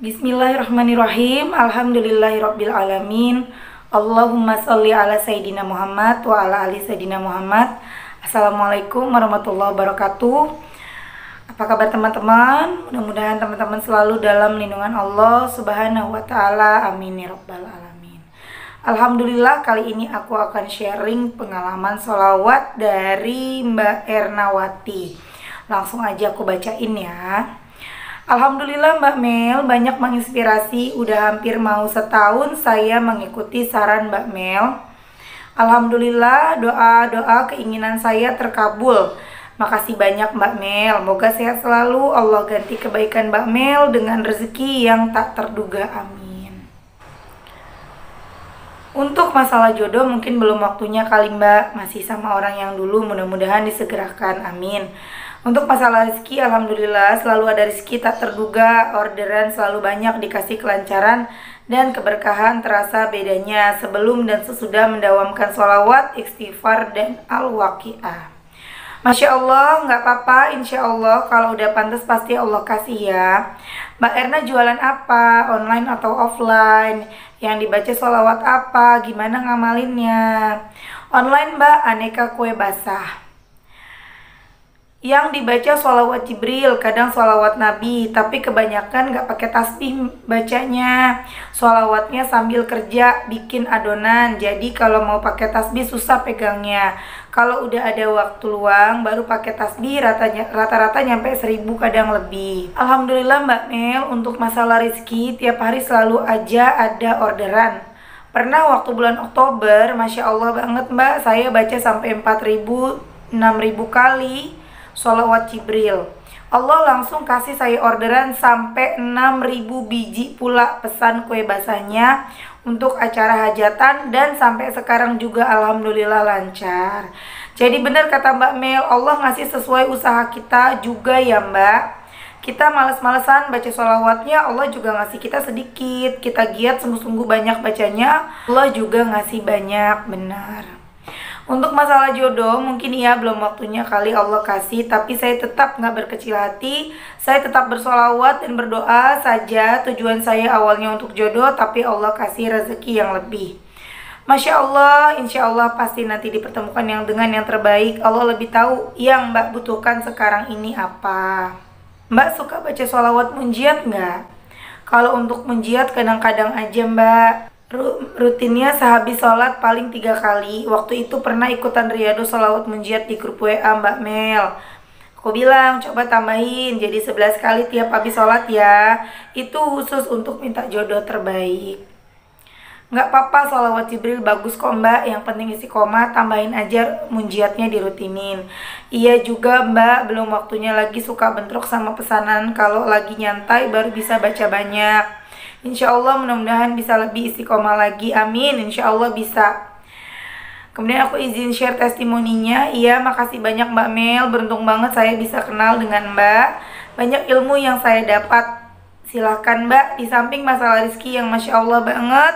Bismillahirrahmanirrahim. Alhamdulillahirabbil alamin. Allahumma sholli ala sayyidina Muhammad wa ala ali sayyidina Muhammad. Assalamualaikum warahmatullahi wabarakatuh. Apa kabar teman-teman? Mudah-mudahan teman-teman selalu dalam lindungan Allah Subhanahu wa taala. Amin ya rabbal alamin. Alhamdulillah, kali ini aku akan sharing pengalaman sholawat dari Mbak Ernawati. Langsung aja aku bacain ya. Alhamdulillah Mbak Mel banyak menginspirasi. Udah hampir mau setahun saya mengikuti saran Mbak Mel. Alhamdulillah doa-doa keinginan saya terkabul. Makasih banyak Mbak Mel. Moga sehat selalu. Allah ganti kebaikan Mbak Mel dengan rezeki yang tak terduga. Amin. Untuk masalah jodoh mungkin belum waktunya kali Mbak. Masih sama orang yang dulu, mudah-mudahan disegerakan. Amin. Untuk masalah rezeki, alhamdulillah selalu ada rezeki tak terduga, orderan selalu banyak, dikasih kelancaran dan keberkahan. Terasa bedanya sebelum dan sesudah mendawamkan sholawat, istighfar dan al-waqiah. Masya Allah, nggak apa-apa, insya Allah kalau udah pantas pasti Allah kasih ya. Mbak Erna jualan apa? Online atau offline? Yang dibaca sholawat apa? Gimana ngamalinnya? Online Mbak, aneka kue basah. Yang dibaca sholawat Jibril, kadang sholawat Nabi, tapi kebanyakan gak pakai tasbih bacanya. Sholawatnya sambil kerja, bikin adonan, jadi kalau mau pakai tasbih susah pegangnya. Kalau udah ada waktu luang, baru pakai tasbih, rata-rata nyampe 1000 kadang lebih. Alhamdulillah Mbak Mel, untuk masalah rezeki, tiap hari selalu aja ada orderan. Pernah waktu bulan Oktober, Masya Allah banget Mbak, saya baca sampai 4000, 6000 kali sholawat Jibril. Allah langsung kasih saya orderan sampai 6000 biji pula pesan kue basahnya untuk acara hajatan, dan sampai sekarang juga alhamdulillah lancar. Jadi benar kata Mbak Mel, Allah ngasih sesuai usaha kita juga ya Mbak. Kita males-malesan baca sholawatnya, Allah juga ngasih kita sedikit. Kita giat sungguh-sungguh banyak bacanya, Allah juga ngasih banyak, benar. Untuk masalah jodoh, mungkin ya belum waktunya kali Allah kasih, tapi saya tetap nggak berkecil hati. Saya tetap bersolawat dan berdoa saja. Tujuan saya awalnya untuk jodoh, tapi Allah kasih rezeki yang lebih. Masya Allah, insya Allah pasti nanti dipertemukan yang dengan yang terbaik. Allah lebih tahu yang Mbak butuhkan sekarang ini apa. Mbak suka baca sholawat munjiat nggak? Kalau untuk munjiat kadang-kadang aja Mbak. Rutinnya sehabis sholat paling 3 kali. Waktu itu pernah ikutan Riyadhus sholawat munjiat di grup WA Mbak Mel. Aku bilang coba tambahin jadi 11 kali tiap habis sholat ya. Itu khusus untuk minta jodoh terbaik. Nggak apa-apa, sholawat Jibril bagus kok Mbak. Yang penting isi koma, tambahin aja munjiatnya dirutinin. Iya juga Mbak, belum waktunya lagi, suka bentrok sama pesanan. Kalau lagi nyantai baru bisa baca banyak. Insya Allah mudah-mudahan bisa lebih istiqomah lagi, amin, insya Allah bisa. Kemudian aku izin share testimoninya. Iya, makasih banyak Mbak Mel, beruntung banget saya bisa kenal dengan Mbak. Banyak ilmu yang saya dapat. Silahkan Mbak, di samping masalah rezeki yang Masya Allah banget,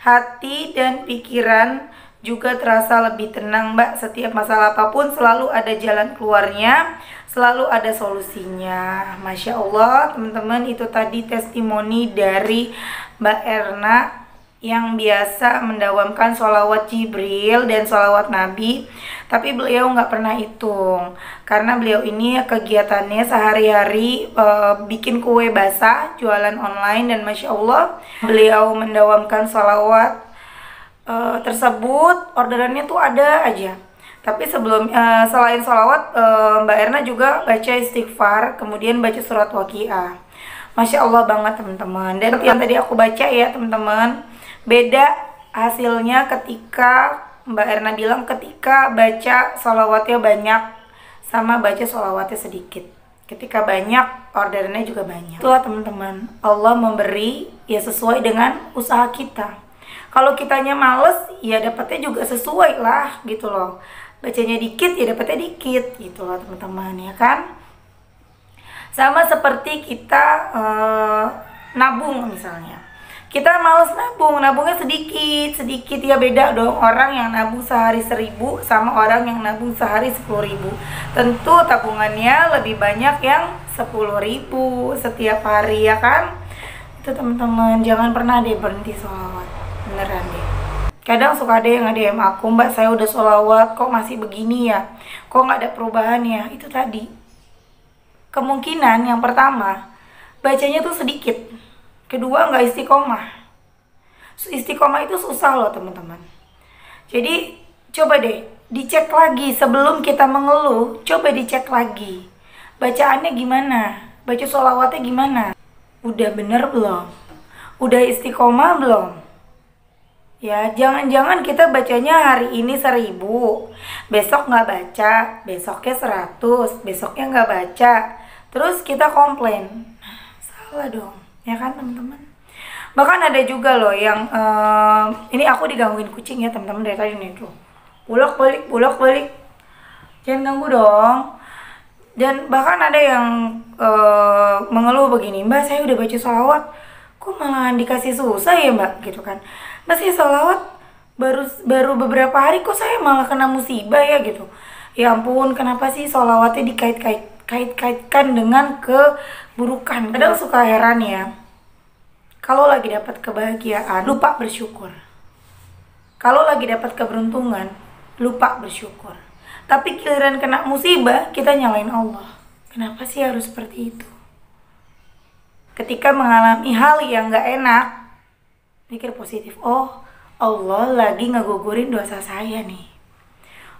hati dan pikiran juga terasa lebih tenang Mbak. Setiap masalah apapun selalu ada jalan keluarnya, selalu ada solusinya. Masya Allah teman-teman, itu tadi testimoni dari Mbak Erna yang biasa mendawamkan sholawat Jibril dan sholawat Nabi. Tapi beliau nggak pernah hitung, karena beliau ini kegiatannya sehari-hari bikin kue basah, jualan online, dan Masya Allah beliau mendawamkan sholawat tersebut, orderannya tuh ada aja. Tapi selain sholawat, Mbak Erna juga baca istighfar, kemudian baca surat waqiah. Masya Allah banget teman-teman. Dan yang tadi aku baca ya teman-teman, beda hasilnya ketika Mbak Erna bilang ketika baca sholawatnya banyak sama baca sholawatnya sedikit. Ketika banyak, orderannya juga banyak. Itulah teman-teman, Allah memberi ya sesuai dengan usaha kita. Kalau kitanya males, ya dapatnya juga sesuai lah gitu loh. Bacanya dikit, ya dapatnya dikit gitu loh teman-teman, ya kan? Sama seperti kita nabung misalnya. Kita males nabung, nabungnya sedikit ya, beda dong orang yang nabung sehari 1000 sama orang yang nabung sehari 10.000. Tentu tabungannya lebih banyak yang 10.000 setiap hari, ya kan? Itu teman-teman, jangan pernah deh berhenti sholawat, beneran deh. Kadang suka ada yang nge-DM aku, Mbak saya udah sholawat kok masih begini ya, kok nggak ada perubahan ya. Itu tadi, kemungkinan yang pertama bacanya tuh sedikit, kedua nggak istiqomah. Istiqomah itu susah loh teman-teman. Jadi coba deh dicek lagi sebelum kita mengeluh, coba dicek lagi bacaannya gimana, baca sholawatnya gimana, udah bener belum, udah istiqomah belum. Ya, jangan-jangan kita bacanya hari ini 1000, besok nggak baca, besoknya 100, besoknya nggak baca, terus kita komplain. Salah dong, ya kan teman-teman? Bahkan ada juga loh yang, ini aku digangguin kucing ya teman-teman dari tadi nih tuh. Bulak balik, jangan ganggu dong. Dan bahkan ada yang mengeluh begini, Mbak saya udah baca sholawat, kok malah dikasih susah ya Mbak, gitu kan. Mbak saya sholawat baru beberapa hari kok saya malah kena musibah ya gitu. Ya ampun, kenapa sih sholawatnya dikait-kaitkan dengan keburukan. Kadang suka heran ya, kalau lagi dapat kebahagiaan lupa bersyukur, kalau lagi dapat keberuntungan lupa bersyukur, tapi giliran kena musibah kita nyalain Allah. Kenapa sih harus seperti itu? Ketika mengalami hal yang gak enak, mikir positif. Oh, Allah lagi ngegugurin dosa saya nih,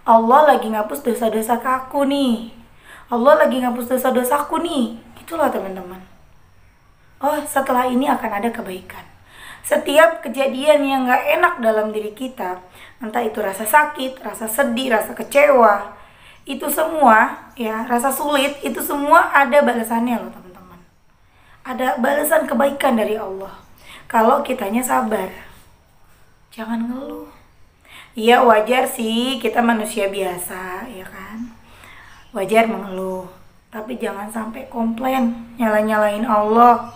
Allah lagi ngapus dosa-dosa aku nih, Allah lagi ngapus dosa-dosaku nih. Itulah teman-teman. Oh, setelah ini akan ada kebaikan. Setiap kejadian yang gak enak dalam diri kita, entah itu rasa sakit, rasa sedih, rasa kecewa, itu semua ya, rasa sulit, itu semua ada balasannya loh teman-teman. Ada balasan kebaikan dari Allah kalau kitanya sabar. Jangan ngeluh. Iya wajar sih, kita manusia biasa ya kan, wajar mengeluh, tapi jangan sampai komplain, nyala-nyalain Allah,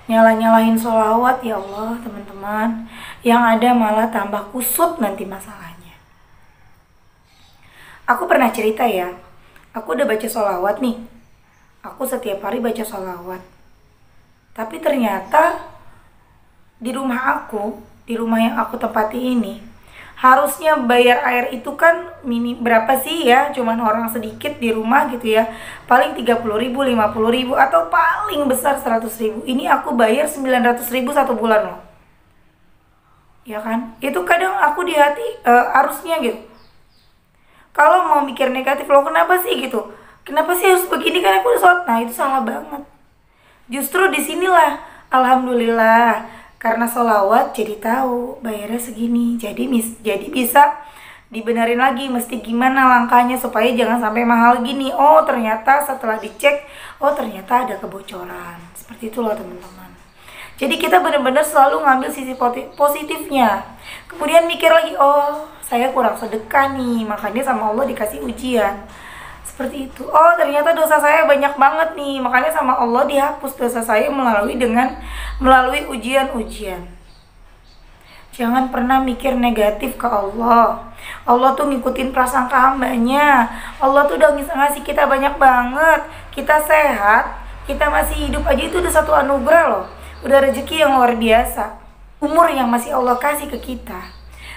nyala-nyalain sholawat. Ya Allah teman-teman, yang ada malah tambah kusut nanti masalahnya. Aku pernah cerita ya, aku udah baca sholawat nih, aku setiap hari baca sholawat, tapi ternyata di rumah aku, di rumah yang aku tempati ini, harusnya bayar air itu kan berapa sih ya, cuman orang sedikit di rumah gitu ya, paling 30.000, 50.000, atau paling besar 100.000. Ini aku bayar 900.000 satu bulan loh, ya kan? Itu kadang aku di hati harusnya gitu, kalau mau mikir negatif, loh kenapa sih gitu, kenapa sih harus begini kan aku udah sholat. Nah itu salah banget. Justru disinilah alhamdulillah, karena sholawat jadi tahu bayarnya segini, jadi bisa dibenerin lagi mesti gimana langkahnya supaya jangan sampai mahal gini. Oh ternyata setelah dicek, oh ternyata ada kebocoran. Seperti itu loh teman-teman. Jadi kita benar-benar selalu ngambil sisi positifnya, kemudian mikir lagi, oh saya kurang sedekah nih, makanya sama Allah dikasih ujian. Seperti itu. Oh ternyata dosa saya banyak banget nih, makanya sama Allah dihapus dosa saya melalui ujian-ujian. Jangan pernah mikir negatif ke Allah. Allah tuh ngikutin prasangka hambanya. Allah tuh udah ngasih kita banyak banget. Kita sehat, kita masih hidup aja itu udah satu anugerah loh, udah rezeki yang luar biasa. Umur yang masih Allah kasih ke kita,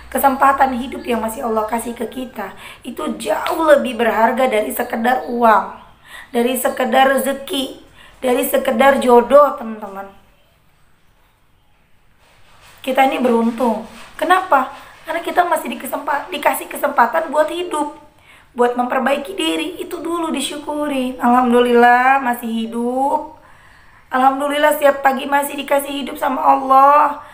kesempatan hidup yang masih Allah kasih ke kita, itu jauh lebih berharga dari sekedar uang, dari sekedar rezeki, dari sekedar jodoh teman-teman. Kita ini beruntung. Kenapa? Karena kita masih dikasih kesempatan buat hidup, buat memperbaiki diri. Itu dulu disyukuri. Alhamdulillah masih hidup, alhamdulillah setiap pagi masih dikasih hidup sama Allah.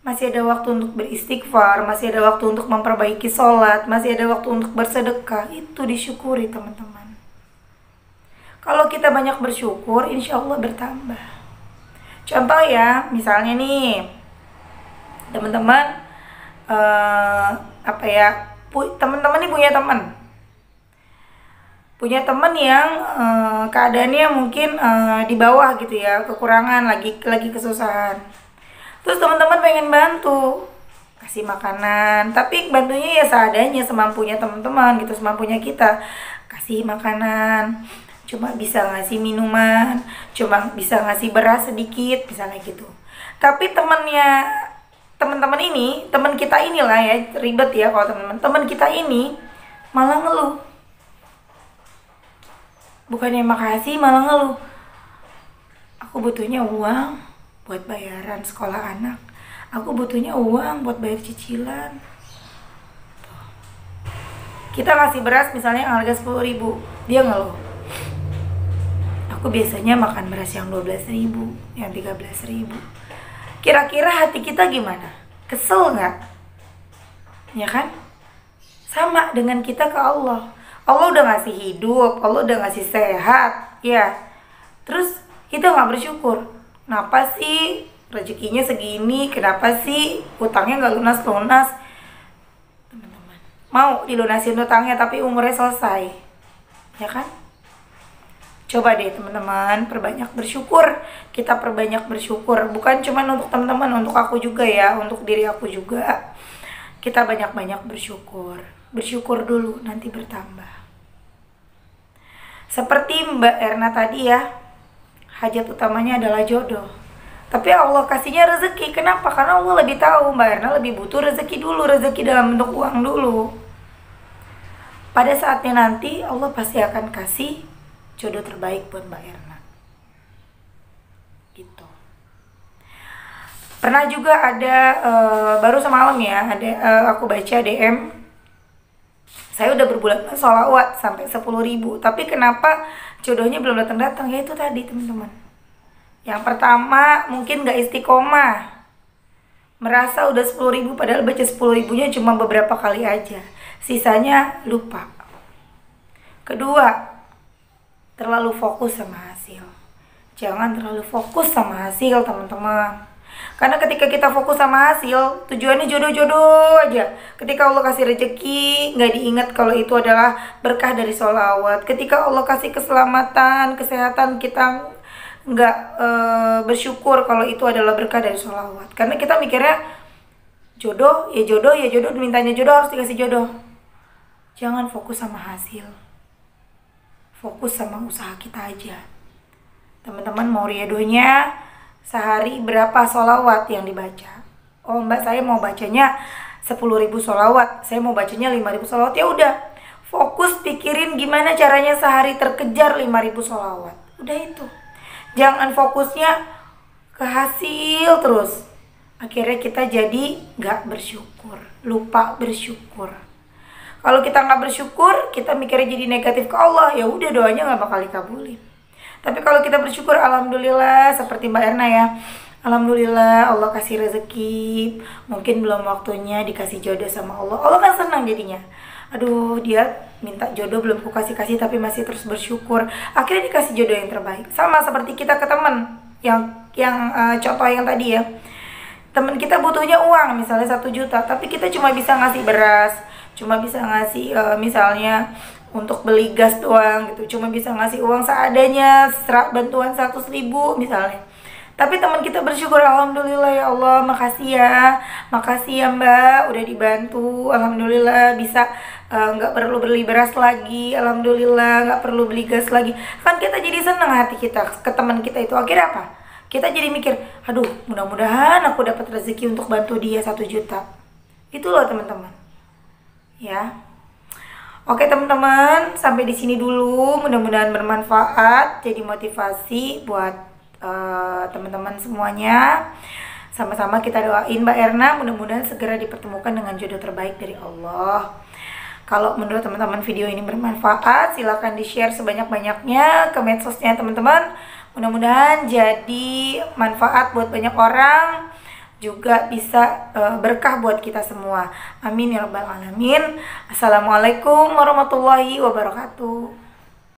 Masih ada waktu untuk beristighfar, masih ada waktu untuk memperbaiki sholat, masih ada waktu untuk bersedekah. Itu disyukuri teman-teman. Kalau kita banyak bersyukur, insya Allah bertambah. Contoh ya, misalnya nih teman-teman, teman-teman nih punya teman yang keadaannya mungkin di bawah gitu ya, kekurangan, lagi kesusahan. Terus teman-teman pengen bantu, kasih makanan, tapi bantunya ya seadanya, semampunya teman-teman gitu, semampunya kita. Kasih makanan, cuma bisa ngasih minuman, cuma bisa ngasih beras sedikit, misalnya gitu. Tapi teman-teman ini, teman kita inilah ya, ribet ya kalau teman kita ini malah ngeluh. Bukannya makasih, malah ngeluh. Aku butuhnya uang buat bayaran sekolah anak. Aku butuhnya uang buat bayar cicilan. Kita ngasih beras misalnya yang harga 10.000, dia ngeluh. Aku biasanya makan beras yang 12.000, yang 13.000. Kira-kira hati kita gimana? Kesel nggak? Ya kan? Sama dengan kita ke Allah. Allah udah ngasih hidup, Allah udah ngasih sehat, ya. Terus kita nggak bersyukur. Kenapa sih rezekinya segini? Kenapa sih utangnya nggak lunas-lunas? Teman-teman, mau dilunasin utangnya tapi umurnya selesai, ya kan? Coba deh teman-teman, perbanyak bersyukur. Kita perbanyak bersyukur. Bukan cuma untuk teman-teman, untuk aku juga ya, untuk diri aku juga. Kita banyak-banyak bersyukur. Bersyukur dulu, nanti bertambah. Seperti Mbak Erna tadi ya, hajat utamanya adalah jodoh. Tapi Allah kasihnya rezeki. Kenapa? Karena Allah lebih tahu Mbak Erna lebih butuh rezeki dulu, rezeki dalam bentuk uang dulu. Pada saatnya nanti Allah pasti akan kasih jodoh terbaik buat Mbak Erna. Gitu. Pernah juga ada baru semalam ya, ada aku baca DM. Saya udah berbulan sholawat sampai 10.000, tapi kenapa jodohnya belum datang-datang? Ya itu tadi teman-teman. Yang pertama mungkin gak istiqomah, merasa udah 10.000 padahal baca 10.000-nya cuma beberapa kali aja, sisanya lupa. Kedua, terlalu fokus sama hasil. Jangan terlalu fokus sama hasil teman-teman. Karena ketika kita fokus sama hasil, tujuannya jodoh-jodoh aja. Ketika Allah kasih rezeki, nggak diingat kalau itu adalah berkah dari sholawat. Ketika Allah kasih keselamatan, kesehatan, kita nggak bersyukur kalau itu adalah berkah dari sholawat. Karena kita mikirnya jodoh, ya jodoh, ya jodoh, mintanya jodoh harus dikasih jodoh. Jangan fokus sama hasil. Fokus sama usaha kita aja. Teman-teman mau riadohnya sehari berapa sholawat yang dibaca? Oh mbak, saya mau bacanya 10.000 sholawat, saya mau bacanya 5.000 sholawat. Ya udah, fokus pikirin gimana caranya sehari terkejar 5.000 sholawat. Udah itu. Jangan fokusnya ke hasil terus. Akhirnya kita jadi gak bersyukur, lupa bersyukur. Kalau kita nggak bersyukur, kita mikirnya jadi negatif ke Allah, ya udah doanya nggak bakal dikabulin. Tapi kalau kita bersyukur, alhamdulillah, seperti Mbak Erna ya, alhamdulillah Allah kasih rezeki, mungkin belum waktunya dikasih jodoh sama Allah. Allah kan senang jadinya. Aduh, dia minta jodoh belum ku kasih tapi masih terus bersyukur. Akhirnya dikasih jodoh yang terbaik. Sama seperti kita ke teman yang contoh yang tadi ya. Teman kita butuhnya uang, misalnya 1 juta, tapi kita cuma bisa ngasih beras, cuma bisa ngasih misalnya untuk beli gas doang gitu, cuma bisa ngasih uang seadanya, bantuan 100.000 misalnya. Tapi teman kita bersyukur, alhamdulillah ya Allah, makasih ya mbak, udah dibantu, alhamdulillah bisa nggak perlu beli beras lagi, alhamdulillah nggak perlu beli gas lagi. Kan kita jadi seneng hati kita ke teman kita itu. Akhirnya apa? Kita jadi mikir, aduh mudah-mudahan aku dapat rezeki untuk bantu dia 1 juta. Itu loh teman-teman. Ya. Oke teman-teman, sampai di sini dulu. Mudah-mudahan bermanfaat, jadi motivasi buat teman-teman semuanya. Sama-sama kita doain Mbak Erna mudah-mudahan segera dipertemukan dengan jodoh terbaik dari Allah. Kalau menurut teman-teman video ini bermanfaat, silahkan di-share sebanyak-banyaknya ke medsosnya teman-teman. Mudah-mudahan jadi manfaat buat banyak orang, juga bisa berkah buat kita semua. Amin ya rabbal alamin. Assalamualaikum warahmatullahi wabarakatuh.